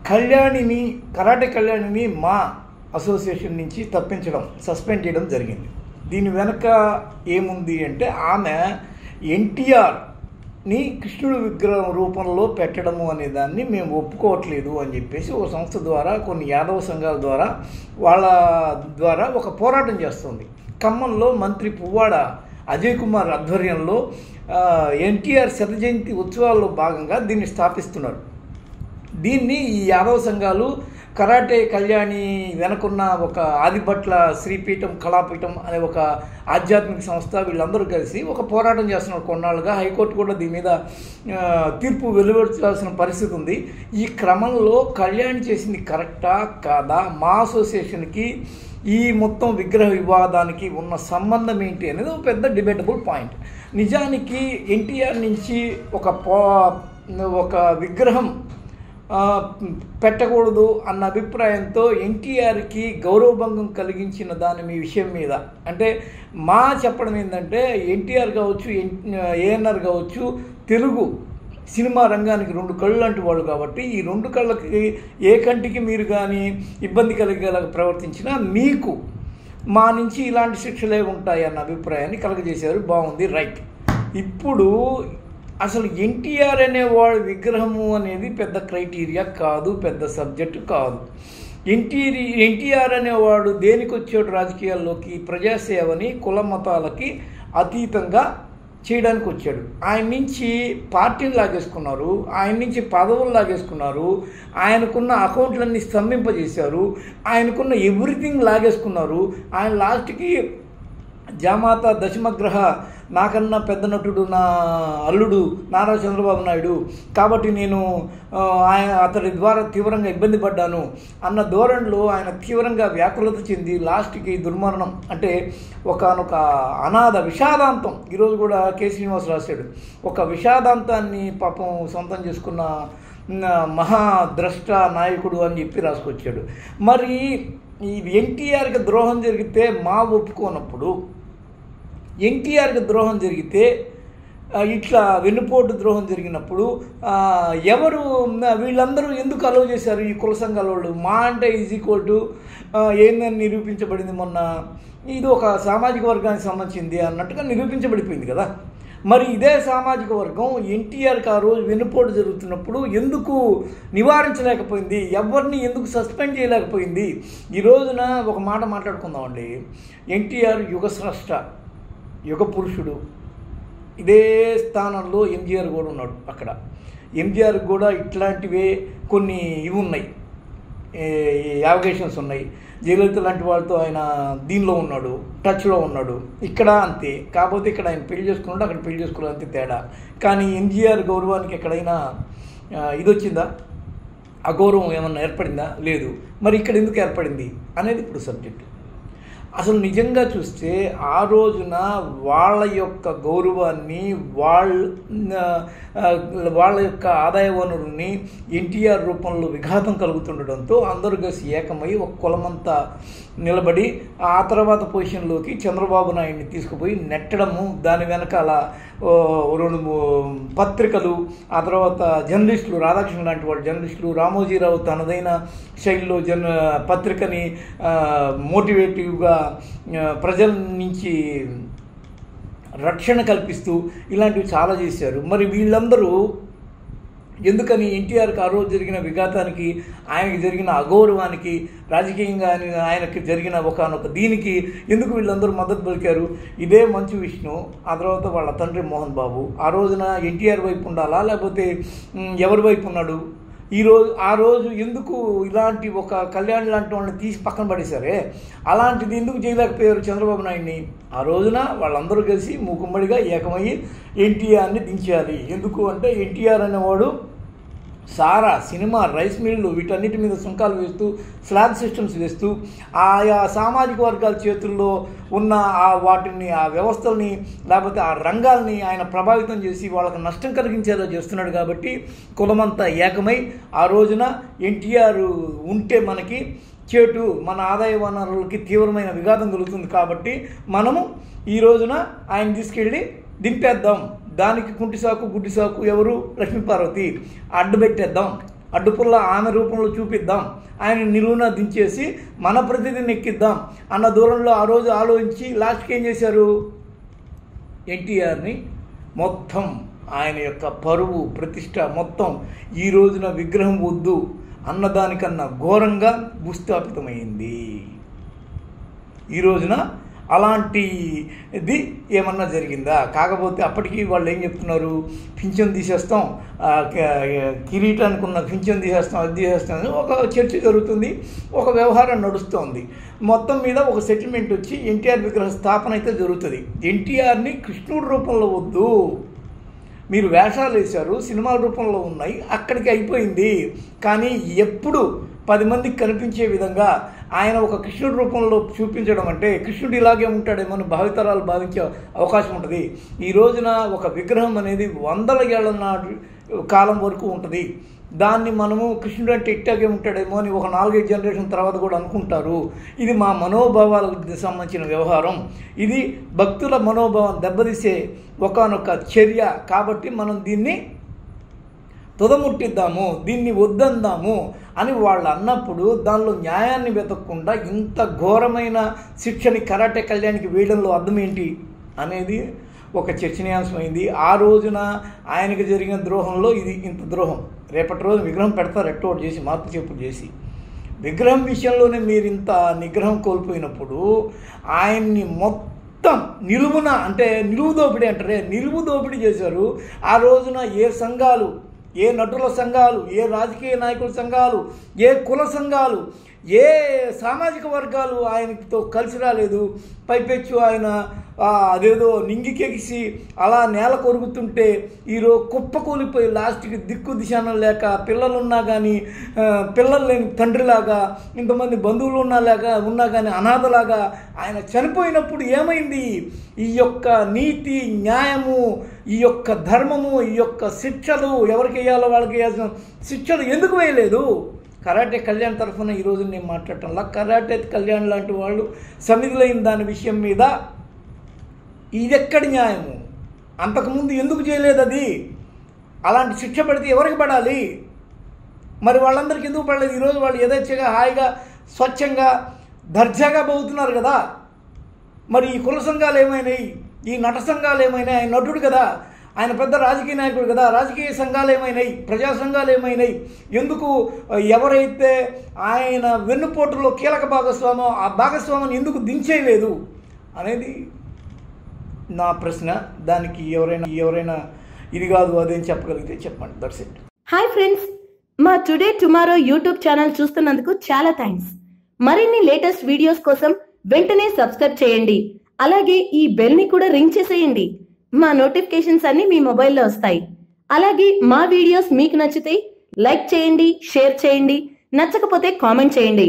కళ్యాణిని karate కళ్యాణిని మా association నుంచి తప్పించడం, సస్పెండ్ చేయడం జరిగింది. దీని వెనక ఏముంది అంటే ఆమె ఎన్టీఆర్ని కృష్ణుడి విగ్రహం రూపంలో పెట్టడము అనే దాన్ని మేము ఒప్పుకోవట్లేదు అని చెప్పేసి ఒక సంస్థ ద్వారా, కొన్ని యాదవ సంఘాల ద్వారా, వాళ్ళ ద్వారా ఒక పోరాటం చేస్తుంది. ఖమ్మంలో మంత్రి పువ్వాడ అజయ్ కుమార్ ఆధ్వర్యంలో ఎన్టీఆర్ శత జయంతి ఉత్సవాల్లో భాగంగా దీన్ని స్థాపిస్తున్నారు. దీన్ని ఈ యాదవ సంఘాలు కరాటే కళ్యాణి వెనకున్న ఒక ఆదిభట్ల శ్రీపీఠం కళాపీఠం అనే ఒక ఆధ్యాత్మిక సంస్థ వీళ్ళందరూ కలిసి ఒక పోరాటం చేస్తున్నారు కొన్నాళ్ళుగా. హైకోర్టు కూడా దీని మీద తీర్పు వెలువరించాల్సిన పరిస్థితి ఉంది. ఈ క్రమంలో కళ్యాణి చేసింది కరెక్టా కాదా, మా అసోసియేషన్కి ఈ మొత్తం విగ్రహ వివాదానికి ఉన్న సంబంధం ఏంటి అనేది ఒక పెద్ద డిబేటబుల్ పాయింట్. నిజానికి ఎన్టీఆర్ నుంచి ఒక విగ్రహం పెట్టకూడదు అన్న అభిప్రాయంతో ఎన్టీఆర్కి గౌరవభంగం కలిగించిన దాని విషయం మీద అంటే మా చెప్పడం ఏంటంటే, ఎన్టీఆర్ కావచ్చు, ఏఎన్ఆర్ కావచ్చు, తెలుగు సినిమా రంగానికి రెండు కళ్ళు లాంటి వాళ్ళు కాబట్టి ఈ రెండు కళ్ళకి ఏ కంటికి మీరు కానీ ఇబ్బంది కలిగేలా ప్రవర్తించినా మీకు మా నుంచి ఇలాంటి శిక్షలే ఉంటాయి అన్న అభిప్రాయాన్ని కలగజేశారు. బాగుంది, రైట్. ఇప్పుడు అసలు ఎన్టీఆర్ అనేవాడు విగ్రహము అనేది పెద్ద క్రైటీరియా కాదు, పెద్ద సబ్జెక్టు కాదు. ఎన్టీఆర్ అనేవాడు దేనికి వచ్చాడు రాజకీయాల్లోకి? ప్రజాసేవని, కుల మతాలకి అతీతంగా చేయడానికి వచ్చాడు. ఆయన నుంచి పార్టీలు లాగేసుకున్నారు, ఆయన నుంచి పదవులు లాగేసుకున్నారు, ఆయనకున్న అకౌంట్లన్నీ స్తంభింపజేశారు, ఆయనకున్న ఎవ్రీథింగ్ లాగేసుకున్నారు. ఆయన లాస్ట్కి జామాత దశమగ్రహ, నాకన్నా పెద్ద నటుడు నా అల్లుడు నారా చంద్రబాబు నాయుడు కాబట్టి నేను అతడి ద్వారా తీవ్రంగా ఇబ్బంది పడ్డాను అన్న ధోరణిలో ఆయన తీవ్రంగా వ్యాకులత చెంది లాస్ట్కి దుర్మరణం అంటే ఒకనొక అనాథ విషాదాంతం. ఈరోజు కూడా కె శ్రీనివాస్ రాశాడు, ఒక విషాదాంతాన్ని పాపం సొంతం చేసుకున్న మహాద్రష్ట నాయకుడు అని చెప్పి రాసుకొచ్చాడు. మరి ఈ ఎన్టీఆర్కి ద్రోహం జరిగితే మా ఒప్పుకోనప్పుడు, ఎన్టీఆర్కి ద్రోహం జరిగితే ఇట్లా వెన్నుపోటు ద్రోహం జరిగినప్పుడు ఎవరు వీళ్ళందరూ ఎందుకు అలౌ చేశారు? ఈ కుల సంఘాల వాళ్ళు మా అంటే = ఏందని నిరూపించబడింది మొన్న. ఇది ఒక సామాజిక వర్గానికి సంబంధించింది అన్నట్టుగా నిరూపించబడిపోయింది కదా. మరి ఇదే సామాజిక వర్గం ఎన్టీఆర్కి ఆ రోజు వెన్నుపోటు జరుగుతున్నప్పుడు ఎందుకు నివారించలేకపోయింది? ఎవరిని ఎందుకు సస్పెండ్ చేయలేకపోయింది? ఈ రోజున ఒక మాట మాట్లాడుకుందామండి. ఎన్టీఆర్ యుగశ్రేష్ఠ, యుగ పురుషుడు. ఇదే స్థానంలో ఎంజీఆర్ కూడా ఉన్నాడు. అక్కడ ఎంజీఆర్ కూడా ఇట్లాంటివే కొన్ని ఇవి ఉన్నాయి, యావిగేషన్స్ ఉన్నాయి. జయలలిత లాంటి వాళ్ళతో ఆయన దీనిలో ఉన్నాడు, టచ్లో ఉన్నాడు. ఇక్కడ అంతే. కాకపోతే ఇక్కడ ఆయన పెళ్లి చేసుకున్నాడు, అక్కడ పెళ్లి చేసుకోవడం అంతే తేడా. కానీ ఎంజీఆర్ గౌరవానికి ఎక్కడైనా ఇది వచ్చిందా? అగౌరవం ఏమన్నా ఏర్పడిందా? లేదు. మరి ఇక్కడ ఎందుకు ఏర్పడింది అనేది ఇప్పుడు సబ్జెక్టు. అసలు నిజంగా చూస్తే ఆ రోజున వాళ్ళ యొక్క గౌరవాన్ని, వాళ్ళ యొక్క ఆదాయ వనరుల్ని ఎన్టీఆర్ రూపంలో విఘాతం కలుగుతుండడంతో అందరూ కలిసి ఏకమై ఒక కులమంతా నిలబడి ఆ తర్వాత పొజిషన్లోకి చంద్రబాబు నాయుడిని తీసుకుపోయి నెట్టడము, దాని వెనకాల 2 పత్రికలు, ఆ తర్వాత జర్నలిస్టులు, రాధాకృష్ణ లాంటి వాళ్ళు జర్నలిస్టులు, రామోజీరావు తనదైన శైలిలో పత్రికని మోటివేటివ్గా ప్రజల నుంచి రక్షణ కల్పిస్తూ ఇలాంటివి చాలా చేశారు. మరి వీళ్ళందరూ ఎందుకని ఎన్టీఆర్కి ఆ రోజు జరిగిన విఘాతానికి, ఆయనకి జరిగిన అగౌరవానికి, రాజకీయంగా ఆయనకి జరిగిన ఒకనొక దీనికి ఎందుకు వీళ్ళందరూ మద్దతు పలికారు? ఇదే మంచు విష్ణు, ఆ తర్వాత వాళ్ళ తండ్రి మోహన్ బాబు ఆ రోజున ఎన్టీఆర్ వైపు ఉండాలా లేకపోతే ఎవరి వైపు ఉన్నాడు? ఆ రోజు ఎందుకు ఇలాంటి ఒక కళ్యాణ్ లాంటి వాళ్ళని తీసి పక్కన పడేశారే? అలాంటిది ఎందుకు చేయలేకపోయారు చంద్రబాబు నాయుడిని? ఆ రోజున వాళ్ళందరూ కలిసి మూకుమ్మడిగా ఏకమయ్యి ఎన్టీఆర్ని దించేయాలి. ఎందుకు అంటే ఎన్టీఆర్ అనేవాడు సారా, సినిమా, రైస్ మిల్లు వీటన్నిటి మీద సుంకాలు వేస్తూ, స్లాబ్ సిస్టమ్స్ వేస్తూ ఆయా సామాజిక వర్గాల చేతుల్లో ఉన్న వాటిని, ఆ వ్యవస్థల్ని లేకపోతే ఆ రంగాల్ని ఆయన ప్రభావితం చేసి వాళ్ళకి నష్టం కలిగించేలా చేస్తున్నాడు. కాబట్టి కులమంతా ఏకమై ఆ రోజున ఎన్టీఆర్ ఉంటే మనకి చేటు, మన ఆదాయ వనరులకి తీవ్రమైన విఘాతం కలుగుతుంది. కాబట్టి మనము ఈ రోజున ఆయన తీసుకెళ్ళి దింపేద్దాం. దానికి కుంటి సాకు గుడ్డి సాకు ఎవరు? లక్ష్మీపార్వతి. అడ్డుపెట్టేద్దాం అడ్డుపుల్ల ఆమె రూపంలో చూపిద్దాం, ఆయన నిలువున దించేసి మన ప్రతినిధిని ఎక్కిద్దాం అన్న దూరంలో ఆ రోజు ఆలోచించి లాస్ట్కి ఏం చేశారు? ఎన్టీఆర్ని మొత్తం ఆయన యొక్క పరువు ప్రతిష్ట మొత్తం ఈ రోజున విగ్రహం వద్దు అన్నదానికన్నా ఘోరంగా భూస్థాపితమైంది. ఈ రోజున అలాంటిది ఏమన్నా జరిగిందా? కాకపోతే అప్పటికి వాళ్ళు ఏం చెప్తున్నారు, పింఛన్ తీసేస్తాం, కిరీటానికి ఉన్న పింఛన్ తీసేస్తాం, అది తీసేస్తాం అని ఒక చర్చ జరుగుతుంది, ఒక వ్యవహారం నడుస్తోంది. మొత్తం మీద ఒక సెటిల్మెంట్ వచ్చి ఎన్టీఆర్ విగ్రహ స్థాపన అయితే జరుగుతుంది. ఎన్టీఆర్ని కృష్ణుడి రూపంలో వద్దు, మీరు వేషాలు వేశారు, సినిమాల రూపంలో ఉన్నాయి, అక్కడికి అయిపోయింది. కానీ ఎప్పుడు 10 మందికి కనిపించే విధంగా ఆయన ఒక కృష్ణుడి రూపంలో చూపించడం అంటే కృష్ణుడు ఇలాగే ఉంటాడేమో అని భావితరాలు భావించే అవకాశం ఉంటుంది. ఈ రోజున ఒక విగ్రహం అనేది 100 ఏళ్ల నాటి కాలం వరకు ఉంటుంది. దాన్ని మనము కృష్ణుడు అంటే ఇట్టాగే ఉంటాడేమో అని ఒక 4-5 జనరేషన్ తర్వాత కూడా అనుకుంటారు. ఇది మా మనోభావాలకు సంబంధించిన వ్యవహారం, ఇది భక్తుల మనోభావం దెబ్బతీసే ఒకానొక చర్య. కాబట్టి మనం దీన్ని తుదముట్టిద్దాము, దీన్ని వద్దందాము అని వాళ్ళు అన్నప్పుడు దానిలో న్యాయాన్ని వెతకకుండా ఇంత ఘోరమైన శిక్షని కరాటే కళ్యాణ్కి వేయడంలో అర్థం ఏంటి అనేది ఒక చర్చనీయాంశమైంది. ఆ రోజున ఆయనకు జరిగిన ద్రోహంలో ఇది ఇంత ద్రోహం. రేపటి రోజు విగ్రహం పెడతారు ఎట్టోటి చేసి, మార్పు చేర్పులు చేసి. విగ్రహం విషయంలోనే మీరు ఇంత నిగ్రహం కోల్పోయినప్పుడు ఆయన్ని మొత్తం నిలువున, అంటే నిలువు దోపిడీ అంటారే, నిలువు దోపిడీ చేశారు. ఆ రోజున ఏ సంఘాలు, ఏ నటుల సంఘాలు, ఏ రాజకీయ నాయకుల సంఘాలు, ఏ కుల సంఘాలు, ఏ సామాజిక వర్గాలు ఆయనతో కలిసి రాలేదు. పైపెచ్చు ఆయన అదేదో నింగికెగిసి అలా నేల కొరుగుతుంటే ఈరోజు కుప్పకూలిపోయి లాస్ట్కి దిక్కు దిశానం లేక పిల్లలున్నా కానీ పిల్లలు లేని తండ్రిలాగా, ఇంతమంది బంధువులు ఉన్నా కానీ అనాథలాగా ఆయన చనిపోయినప్పుడు ఏమైంది? ఈ యొక్క నీతి, న్యాయము, ఈ యొక్క ధర్మము, ఈ యొక్క శిక్షలు ఎవరికి వేయాలో వాళ్ళకి వేయాల్సిన శిక్షలు ఎందుకు వేయలేదు? కరాటే కళ్యాణ్ తరఫున ఈరోజు నేను మాట్లాడటంలా, కరాటే కళ్యాణ్ లాంటి వాళ్ళు సమిధులైన దాని విషయం మీద ఇది ఎక్కడి న్యాయము? అంతకుముందు ఎందుకు చేయలేదు? అది అలాంటి శిక్ష పడితే ఎవరికి పడాలి? మరి వాళ్ళందరికీ ఎందుకు పడలేదు? ఈరోజు వాళ్ళు యథేచ్ఛగా హాయిగా స్వచ్ఛంగా దర్జాగా పోతున్నారు కదా. మరి ఈ కుల సంఘాలు ఏమైనాయి? ఈ నట సంఘాలు ఏమైనాయి? ఆయన నటుడు కదా, ఆయన పెద్ద రాజకీయ నాయకుడు కదా. రాజకీయ సంఘాలు ఏమైనాయి? ప్రజా సంఘాలు ఏమైనాయి? ఎందుకు ఎవరైతే ఆయన వెన్నుపోటులో కీలక భాగస్వామో ఆ భాగస్వామిని ఎందుకు దించేయలేదు అనేది నా ప్రశ్న. దానికి ఎవరైనా ఇది కాదు అదేం చెప్పగలిగితే చెప్పండి. That's it. హాయ్ ఫ్రెండ్స్, మా టుడే టుమారో యూట్యూబ్ ఛానల్ చూస్తున్నందుకు చాలా థ్యాంక్స్. మరిన్ని లేటెస్ట్ వీడియోస్ కోసం వెంటనే సబ్స్క్రైబ్ చేయండి. అలాగే ఈ బెల్ ని కూడా రింగ్ చేసేయండి. మా నోటిఫికేషన్స్ అన్ని మీ మొబైల్లో వస్తాయి. అలాగే మా వీడియోస్ మీకు నచ్చితే లైక్ చేయండి, షేర్ చేయండి, నచ్చకపోతే కామెంట్ చేయండి.